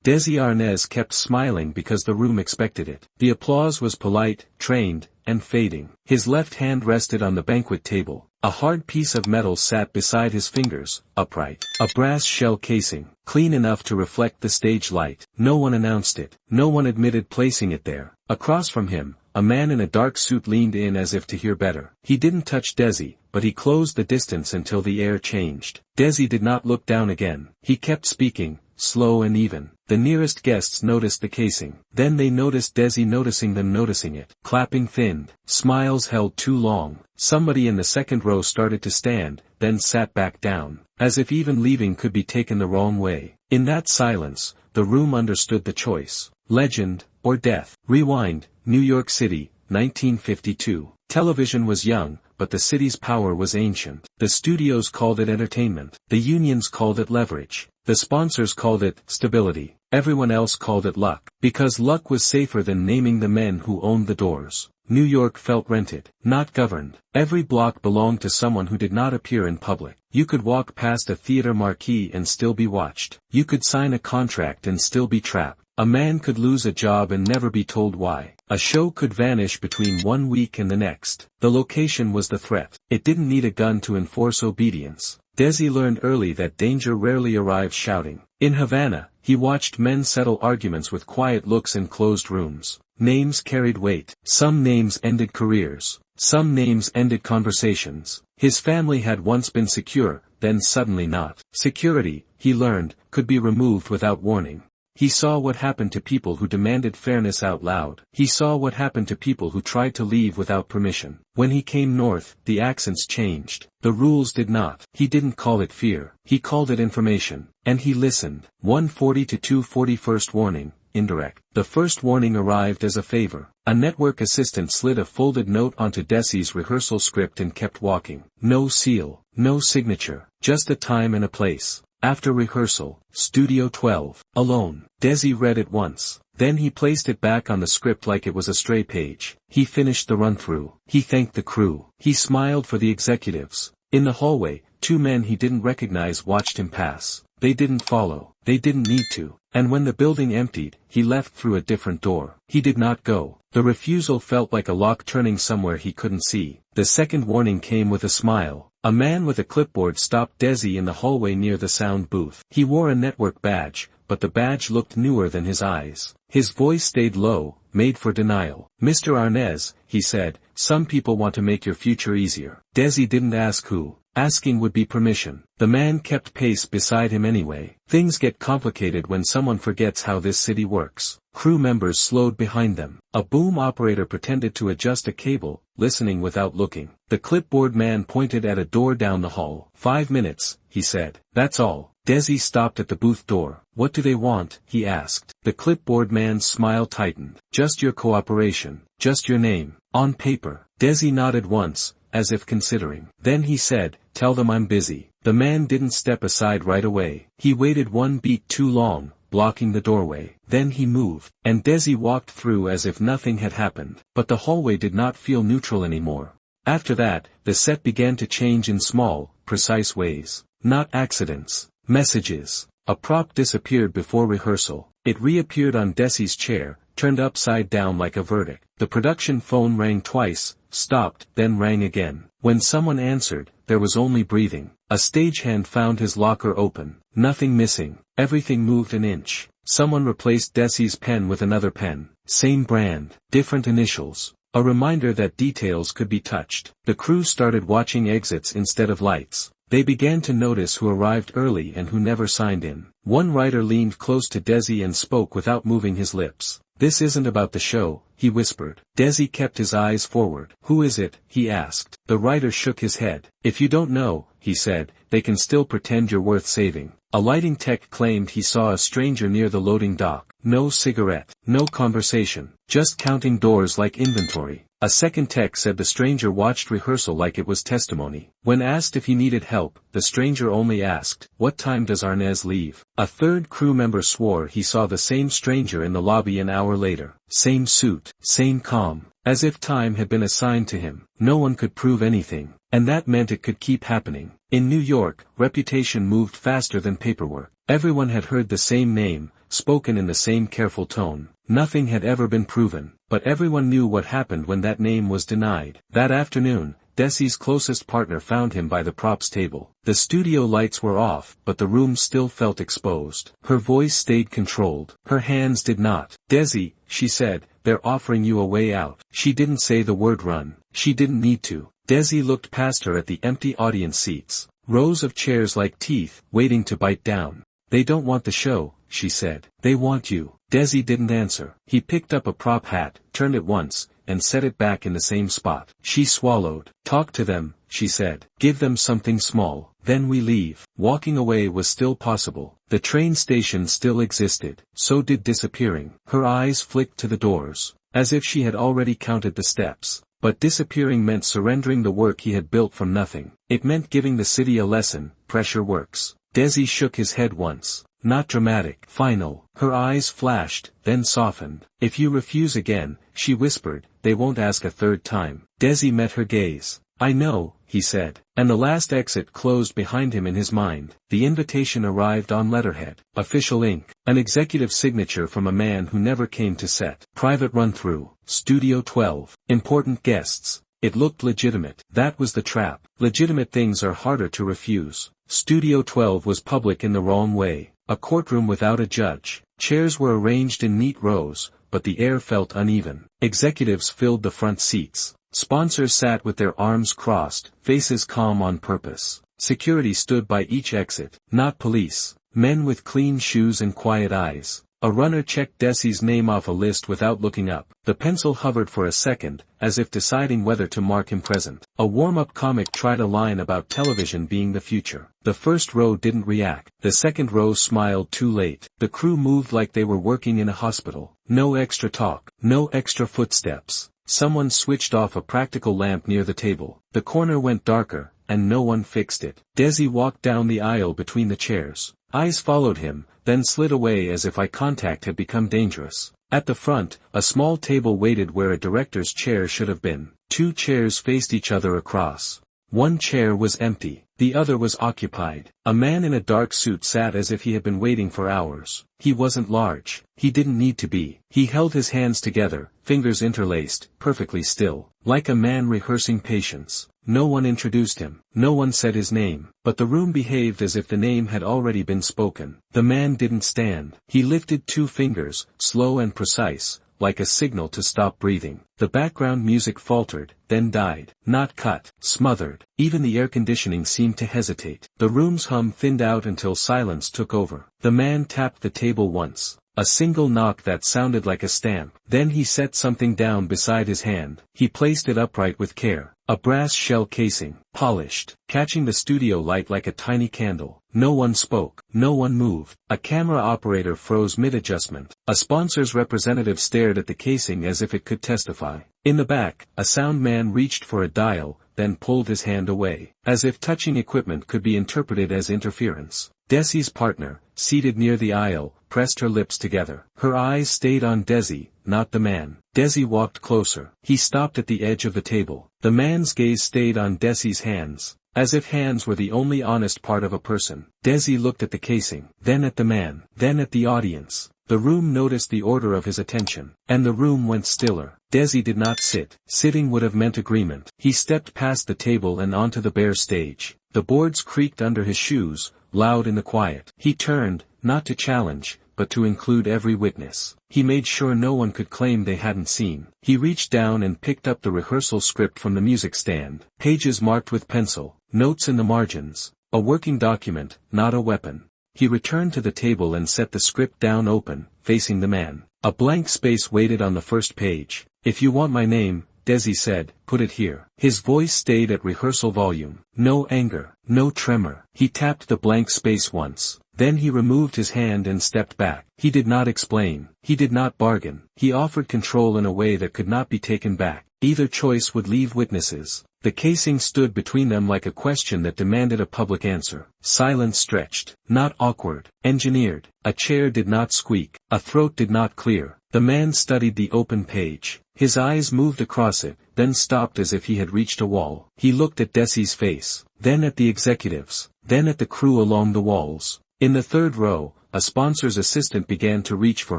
Desi Arnaz kept smiling because the room expected it. The applause was polite, trained, and fading. His left hand rested on the banquet table. A hard piece of metal sat beside his fingers, upright. A brass shell casing, clean enough to reflect the stage light. No one announced it. No one admitted placing it there. Across from him, a man in a dark suit leaned in as if to hear better. He didn't touch Desi, but he closed the distance until the air changed. Desi did not look down again. He kept speaking, slow and even. The nearest guests noticed the casing. Then they noticed Desi noticing them noticing it. Clapping thinned. Smiles held too long. Somebody in the second row started to stand, then sat back down, as if even leaving could be taken the wrong way. In that silence, the room understood the choice. Legend, or death. Rewind, New York City, 1952. Television was young, but the city's power was ancient. The studios called it entertainment. The unions called it leverage. The sponsors called it stability. Everyone else called it luck. Because luck was safer than naming the men who owned the doors. New York felt rented, not governed. Every block belonged to someone who did not appear in public. You could walk past a theater marquee and still be watched. You could sign a contract and still be trapped. A man could lose a job and never be told why. A show could vanish between 1 week and the next. The location was the threat. It didn't need a gun to enforce obedience. Desi learned early that danger rarely arrived shouting. In Havana, he watched men settle arguments with quiet looks in closed rooms. Names carried weight. Some names ended careers. Some names ended conversations. His family had once been secure, then suddenly not. Security, he learned, could be removed without warning. He saw what happened to people who demanded fairness out loud. He saw what happened to people who tried to leave without permission. When he came north, the accents changed. The rules did not. He didn't call it fear. He called it information. And he listened. 140 to 241st warning, indirect. The first warning arrived as a favor. A network assistant slid a folded note onto Desi's rehearsal script and kept walking. No seal, no signature, just a time and a place. After rehearsal, Studio 12, alone. Desi read it once. Then he placed it back on the script like it was a stray page. He finished the run-through. He thanked the crew. He smiled for the executives. In the hallway, 2 men he didn't recognize watched him pass. They didn't follow. They didn't need to. And when the building emptied, he left through a different door. He did not go. The refusal felt like a lock turning somewhere he couldn't see. The second warning came with a smile. A man with a clipboard stopped Desi in the hallway near the sound booth. He wore a network badge, but the badge looked newer than his eyes. His voice stayed low, made for denial. Mr. Arnaz, he said, some people want to make your future easier. Desi didn't ask who. Asking would be permission. The man kept pace beside him anyway. Things get complicated when someone forgets how this city works. Crew members slowed behind them. A boom operator pretended to adjust a cable, listening without looking. The clipboard man pointed at a door down the hall. 5 minutes, he said. That's all. Desi stopped at the booth door. What do they want? He asked. The clipboard man's smile tightened. Just your cooperation. Just your name. On paper. Desi nodded once, as if considering. Then he said, tell them I'm busy. The man didn't step aside right away. He waited 1 beat too long, blocking the doorway. Then he moved, and Desi walked through as if nothing had happened. But the hallway did not feel neutral anymore. After that, the set began to change in small, precise ways. Not accidents. Messages. A prop disappeared before rehearsal. It reappeared on Desi's chair, turned upside down like a verdict. The production phone rang twice, stopped, then rang again. When someone answered, there was only breathing. A stagehand found his locker open. Nothing missing. Everything moved an inch. Someone replaced Desi's pen with another pen. Same brand. Different initials. A reminder that details could be touched. The crew started watching exits instead of lights. They began to notice who arrived early and who never signed in. One writer leaned close to Desi and spoke without moving his lips. This isn't about the show, he whispered. Desi kept his eyes forward. Who is it? He asked. The writer shook his head. If you don't know, he said, they can still pretend you're worth saving. A lighting tech claimed he saw a stranger near the loading dock. No cigarette. No conversation. Just counting doors like inventory. A second tech said the stranger watched rehearsal like it was testimony. When asked if he needed help, the stranger only asked, what time does Arnaz leave? A third crew member swore he saw the same stranger in the lobby an hour later. Same suit, same calm, as if time had been assigned to him. No one could prove anything, and that meant it could keep happening. In New York, reputation moved faster than paperwork. Everyone had heard the same name, spoken in the same careful tone. Nothing had ever been proven, but everyone knew what happened when that name was denied. That afternoon, Desi's closest partner found him by the props table. The studio lights were off, but the room still felt exposed. Her voice stayed controlled. Her hands did not. "Desi," she said, "they're offering you a way out." She didn't say the word run. She didn't need to. Desi looked past her at the empty audience seats. Rows of chairs like teeth, waiting to bite down. "They don't want the show," she said. "They want you." Desi didn't answer. He picked up a prop hat, turned it once, and set it back in the same spot. She swallowed. "Talk to them," she said. "Give them something small. Then we leave." Walking away was still possible. The train station still existed. So did disappearing. Her eyes flicked to the doors, as if she had already counted the steps. But disappearing meant surrendering the work he had built from nothing. It meant giving the city a lesson. Pressure works. Desi shook his head once. Not dramatic. Final. Her eyes flashed, then softened. "If you refuse again," she whispered, "they won't ask a third time." Desi met her gaze. "I know," he said. And the last exit closed behind him in his mind. The invitation arrived on letterhead. Official ink. An executive signature from a man who never came to set. Private run-through. Studio 12. Important guests. It looked legitimate. That was the trap. Legitimate things are harder to refuse. Studio 12 was public in the wrong way. A courtroom without a judge. Chairs were arranged in neat rows, but the air felt uneven. Executives filled the front seats. Sponsors sat with their arms crossed, faces calm on purpose. Security stood by each exit. Not police. Men with clean shoes and quiet eyes. A runner checked Desi's name off a list without looking up. The pencil hovered for a second, as if deciding whether to mark him present. A warm-up comic tried a line about television being the future. The first row didn't react. The second row smiled too late. The crew moved like they were working in a hospital. No extra talk. No extra footsteps. Someone switched off a practical lamp near the table. The corner went darker, and no one fixed it. Desi walked down the aisle between the chairs. Eyes followed him, then slid away as if eye contact had become dangerous. At the front, a small table waited where a director's chair should have been. Two chairs faced each other across. One chair was empty. The other was occupied. A man in a dark suit sat as if he had been waiting for hours. He wasn't large. He didn't need to be. He held his hands together, fingers interlaced, perfectly still, like a man rehearsing patience. No one introduced him. No one said his name, but the room behaved as if the name had already been spoken. The man didn't stand. He lifted two fingers, slow and precise, like a signal to stop breathing. The background music faltered, then died. Not cut, smothered. Even the air conditioning seemed to hesitate. The room's hum thinned out until silence took over. The man tapped the table once. A single knock that sounded like a stamp. Then he set something down beside his hand. He placed it upright with care. A brass shell casing, polished, catching the studio light like a tiny candle. No one spoke. No one moved. A camera operator froze mid-adjustment. A sponsor's representative stared at the casing as if it could testify. In the back, a sound man reached for a dial, then pulled his hand away, as if touching equipment could be interpreted as interference. Desi's partner, seated near the aisle, pressed her lips together. Her eyes stayed on Desi, not the man. Desi walked closer. He stopped at the edge of the table. The man's gaze stayed on Desi's hands, as if hands were the only honest part of a person. Desi looked at the casing, then at the man, then at the audience. The room noticed the order of his attention, and the room went stiller. Desi did not sit. Sitting would have meant agreement. He stepped past the table and onto the bare stage. The boards creaked under his shoes, loud in the quiet. He turned, not to challenge, but to include every witness. He made sure no one could claim they hadn't seen. He reached down and picked up the rehearsal script from the music stand. Pages marked with pencil, notes in the margins. A working document, not a weapon. He returned to the table and set the script down open, facing the man. A blank space waited on the first page. "If you want my name," Desi said, "put it here." His voice stayed at rehearsal volume. No anger, no tremor. He tapped the blank space once. Then he removed his hand and stepped back. He did not explain. He did not bargain. He offered control in a way that could not be taken back. Either choice would leave witnesses. The casing stood between them like a question that demanded a public answer. Silence stretched. Not awkward. Engineered. A chair did not squeak. A throat did not clear. The man studied the open page. His eyes moved across it, then stopped as if he had reached a wall. He looked at Desi's face, then at the executives, then at the crew along the walls. In the third row, a sponsor's assistant began to reach for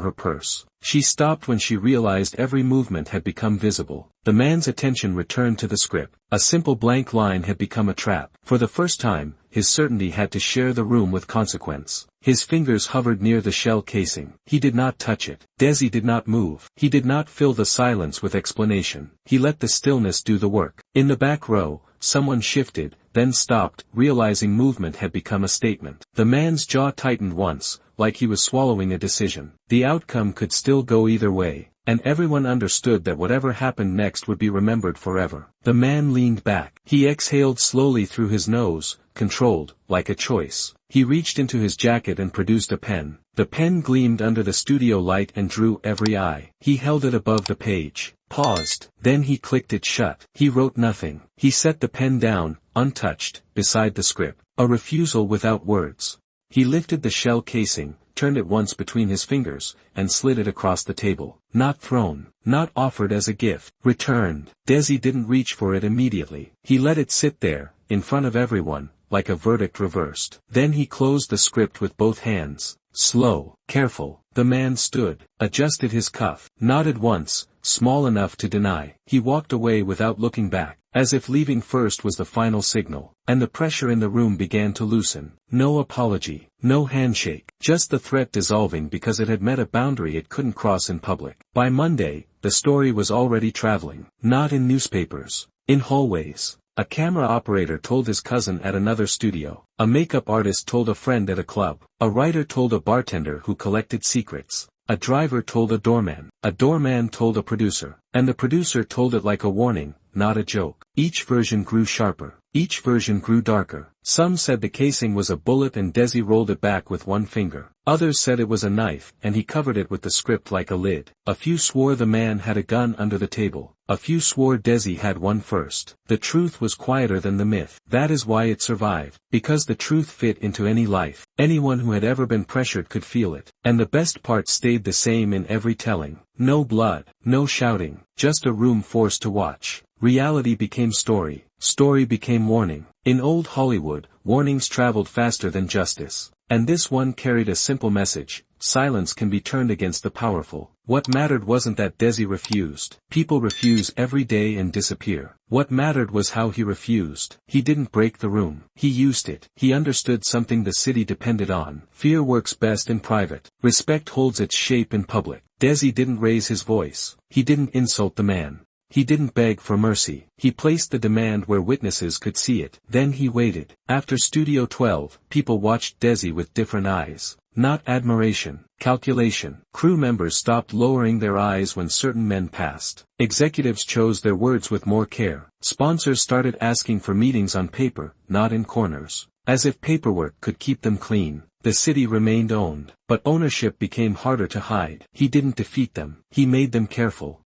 her purse. She stopped when she realized every movement had become visible. The man's attention returned to the script. A simple blank line had become a trap. For the first time, his certainty had to share the room with consequence. His fingers hovered near the shell casing. He did not touch it. Desi did not move. He did not fill the silence with explanation. He let the stillness do the work. In the back row, someone shifted, then stopped, realizing movement had become a statement. The man's jaw tightened once, like he was swallowing a decision. The outcome could still go either way, and everyone understood that whatever happened next would be remembered forever. The man leaned back. He exhaled slowly through his nose, controlled, like a choice. He reached into his jacket and produced a pen. The pen gleamed under the studio light and drew every eye. He held it above the page, paused, then he clicked it shut. He wrote nothing. He set the pen down, untouched, beside the script. A refusal without words. He lifted the shell casing, turned it once between his fingers, and slid it across the table. Not thrown, not offered as a gift, returned. Desi didn't reach for it immediately. He let it sit there, in front of everyone, like a verdict reversed. Then he closed the script with both hands. Slow, careful. The man stood, adjusted his cuff, nodded once, small enough to deny. He walked away without looking back, as if leaving first was the final signal, and the pressure in the room began to loosen. No apology, no handshake, just the threat dissolving because it had met a boundary it couldn't cross in public. By Monday, the story was already traveling, not in newspapers, in hallways. A camera operator told his cousin at another studio. A makeup artist told a friend at a club. A writer told a bartender who collected secrets. A driver told a doorman. A doorman told a producer. And the producer told it like a warning, not a joke. Each version grew sharper. Each version grew darker. Some said the casing was a bullet and Desi rolled it back with one finger. Others said it was a knife, and he covered it with the script like a lid. A few swore the man had a gun under the table. A few swore Desi had one first. The truth was quieter than the myth. That is why it survived. Because the truth fit into any life. Anyone who had ever been pressured could feel it. And the best part stayed the same in every telling. No blood, no shouting, just a room forced to watch. Reality became story. Story became warning. In old Hollywood, warnings traveled faster than justice. And this one carried a simple message: silence can be turned against the powerful. What mattered wasn't that Desi refused. People refuse every day and disappear. What mattered was how he refused. He didn't break the room. He used it. He understood something the city depended on. Fear works best in private. Respect holds its shape in public. Desi didn't raise his voice. He didn't insult the man. He didn't beg for mercy. He placed the demand where witnesses could see it. Then he waited. After Studio 12, people watched Desi with different eyes. Not admiration, calculation. Crew members stopped lowering their eyes when certain men passed. Executives chose their words with more care. Sponsors started asking for meetings on paper, not in corners. As if paperwork could keep them clean. The city remained owned, but ownership became harder to hide. He didn't defeat them. He made them careful.